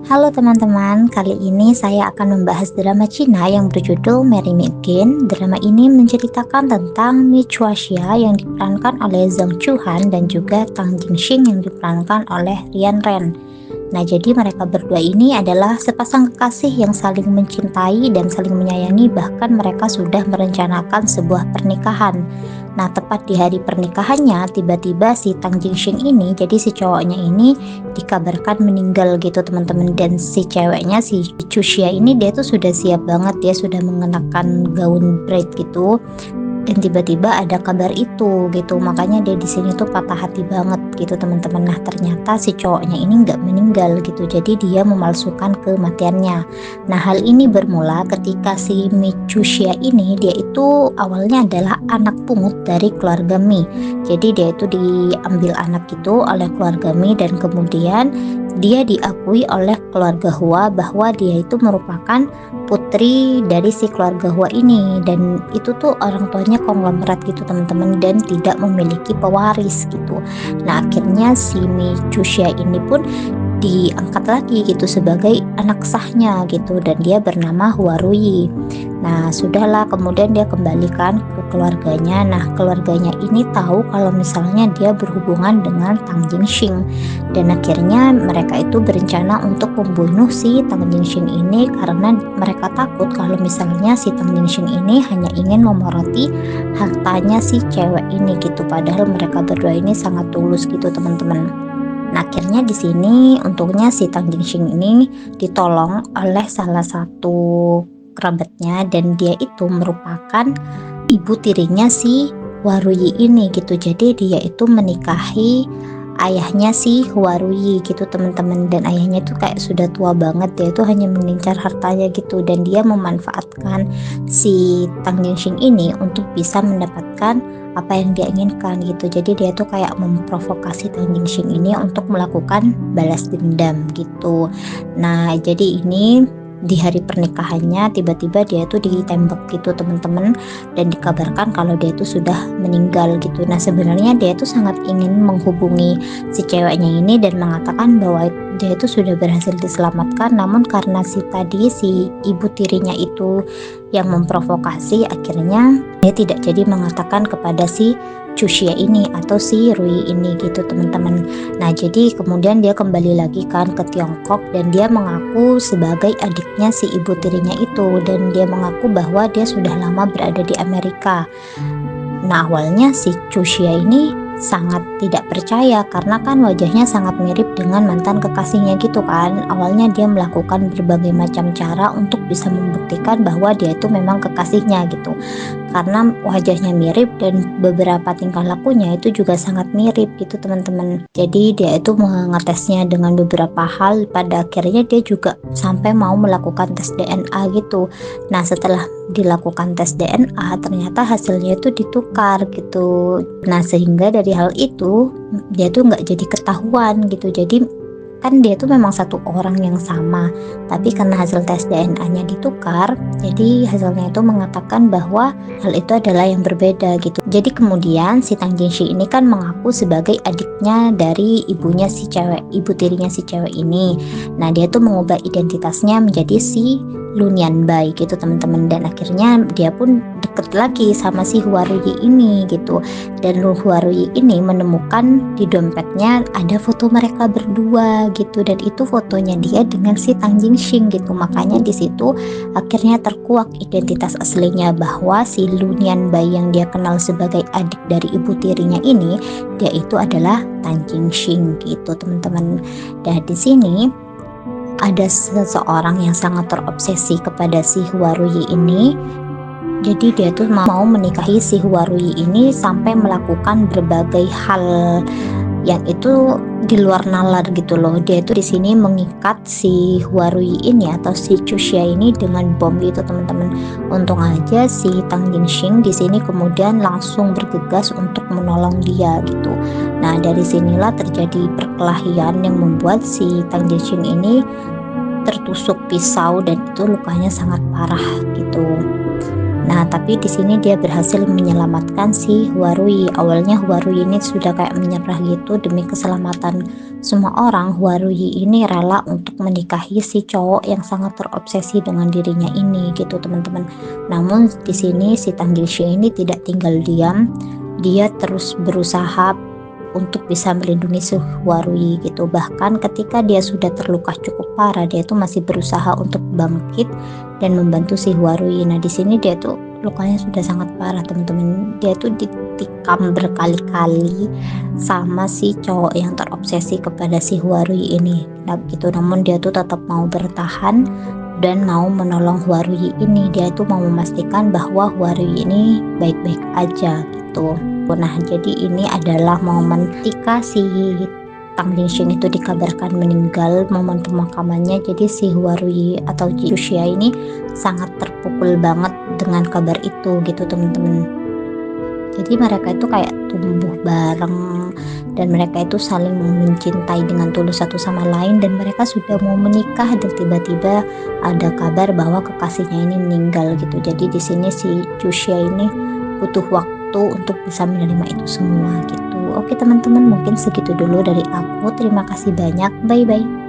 Halo teman-teman, kali ini saya akan membahas drama Cina yang berjudul Marry Me Again. Drama ini menceritakan tentang Mi Chuaxia yang diperankan oleh Zhang Chuhan dan juga Tang Jingxing yang diperankan oleh Rian Ren. Nah, jadi mereka berdua ini adalah sepasang kekasih yang saling mencintai dan saling menyayangi, bahkan mereka sudah merencanakan sebuah pernikahan. Nah, tepat di hari pernikahannya, tiba-tiba si Tang Jingxing ini, jadi si cowoknya ini dikabarkan meninggal gitu teman-teman. Dan si ceweknya, si Chuxia ini, dia tuh sudah siap banget, dia sudah mengenakan gaun bride gitu, dan tiba-tiba ada kabar itu gitu, makanya dia di sini tuh patah hati banget gitu teman-teman. Nah, ternyata si cowoknya ini nggak meninggal gitu, jadi dia memalsukan kematiannya. Nah, hal ini bermula ketika si Mi Chuxia ini, dia itu awalnya adalah anak pungut dari keluarga Mi. Jadi dia itu diambil anak itu oleh keluarga Mi, dan kemudian dia diakui oleh keluarga Hua bahwa dia itu merupakan putri dari si keluarga Hua ini, dan itu tuh orang tuanya konglomerat gitu teman-teman, dan tidak memiliki pewaris gitu. Nah, akhirnya si Mi Chuxia ini pun diangkat lagi gitu sebagai anak sahnya gitu, dan dia bernama Hua Ruyi. Nah, sudahlah, kemudian dia kembalikan ke keluarganya. Nah, keluarganya ini tahu kalau misalnya dia berhubungan dengan Tang Jingxing, dan akhirnya mereka itu berencana untuk membunuh si Tang Jingxing ini karena mereka takut kalau misalnya si Tang Jingxing ini hanya ingin memoroti hartanya si cewek ini gitu, padahal mereka berdua ini sangat tulus gitu teman-teman. Nah, akhirnya di sini untungnya si Tang Jingxing ini ditolong oleh salah satu kerabatnya, dan dia itu merupakan ibu tirinya si Waruyi ini gitu. Jadi dia itu menikahi ayahnya si Waruyi gitu teman-teman, dan ayahnya itu kayak sudah tua banget, dia itu hanya mengincar hartanya gitu, dan dia memanfaatkan si Tang Jingxing ini untuk bisa mendapatkan apa yang dia inginkan gitu. Jadi dia tuh kayak memprovokasi Tang Jingxing ini untuk melakukan balas dendam gitu. Nah, jadi ini di hari pernikahannya tiba-tiba dia tuh ditembak gitu teman-teman, dan dikabarkan kalau dia itu sudah meninggal gitu. Nah, sebenarnya dia itu sangat ingin menghubungi si ceweknya ini dan mengatakan bahwa dia itu sudah berhasil diselamatkan, namun karena si ibu tirinya itu yang memprovokasi, akhirnya dia tidak jadi mengatakan kepada si Chuxia ini atau si Rui ini gitu teman-teman. Nah, jadi kemudian dia kembali lagi kan ke Tiongkok, dan dia mengaku sebagai adiknya si ibu tirinya itu, dan dia mengaku bahwa dia sudah lama berada di Amerika. Nah, awalnya si Chuxia ini sangat tidak percaya karena kan wajahnya sangat mirip dengan mantan kekasihnya gitu kan. Awalnya dia melakukan berbagai macam cara untuk bisa membuktikan bahwa dia itu memang kekasihnya gitu, karena wajahnya mirip dan beberapa tingkah lakunya itu juga sangat mirip gitu teman-teman. Jadi dia itu mengetesnya dengan beberapa hal, pada akhirnya dia juga sampai mau melakukan tes DNA gitu. Nah, setelah dilakukan tes DNA ternyata hasilnya itu ditukar gitu. Nah, sehingga dari hal itu dia tuh nggak jadi ketahuan gitu. Jadi kan dia tuh memang satu orang yang sama, tapi karena hasil tes DNA-nya ditukar, jadi hasilnya itu mengatakan bahwa hal itu adalah yang berbeda gitu. Jadi kemudian si Tang Jingxi ini kan mengaku sebagai adiknya dari ibunya si cewek, ibu tirinya si cewek ini. Nah, dia tuh mengubah identitasnya menjadi si Lunian Bai gitu teman-teman, dan akhirnya dia pun deket lagi sama si Huarui ini gitu. Dan Huarui ini menemukan di dompetnya ada foto mereka berdua gitu, dan itu fotonya dia dengan si Tang Jingxing gitu. Makanya di situ akhirnya terkuak identitas aslinya bahwa si Lunian Bai yang dia kenal sebagai adik dari ibu tirinya ini, dia itu adalah Tang Jingxing gitu teman-teman. Dan di sini ada seseorang yang sangat terobsesi kepada si Huarui ini. Jadi dia tuh mau menikahi si Huarui ini sampai melakukan berbagai hal yang itu di luar nalar gitu loh. Dia itu di sini mengikat si Huarui ini atau si Chuxia ini dengan bom gitu teman-teman. Untung aja si Tang Jingxing di sini kemudian langsung bergegas untuk menolong dia gitu. Nah, dari sinilah terjadi perkelahian yang membuat si Tang Jingxing ini tertusuk pisau, dan itu lukanya sangat parah gitu. Nah, tapi di sini dia berhasil menyelamatkan si Huarui. Awalnya Huarui ini sudah kayak menyerah gitu demi keselamatan semua orang. Huarui ini rela untuk menikahi si cowok yang sangat terobsesi dengan dirinya ini gitu, teman-teman. Namun di sini si Tang Jingxi ini tidak tinggal diam. Dia terus berusaha untuk bisa melindungi si Huarui gitu. Bahkan ketika dia sudah terluka cukup parah, dia tuh masih berusaha untuk bangkit dan membantu si Huarui. Nah, di sini dia tuh lukanya sudah sangat parah, teman-teman. Dia tuh ditikam berkali-kali sama si cowok yang terobsesi kepada si Huarui ini. Nah, gitu. Namun dia tuh tetap mau bertahan dan mau menolong Huarui ini. Dia tuh mau memastikan bahwa Huarui ini baik-baik aja gitu. Nah, jadi ini adalah momen ketika si Tang Jingxing itu dikabarkan meninggal, momen pemakamannya. Jadi si Huarui atau Juxia ini sangat terpukul banget dengan kabar itu gitu, teman-teman. Jadi mereka itu kayak tumbuh bareng dan mereka itu saling mencintai dengan tulus satu sama lain, dan mereka sudah mau menikah dan tiba-tiba ada kabar bahwa kekasihnya ini meninggal gitu. Jadi di sini si Juxia ini butuh waktu untuk bisa menerima itu semua gitu. Oke teman-teman, mungkin segitu dulu dari aku. Terima kasih banyak. Bye bye.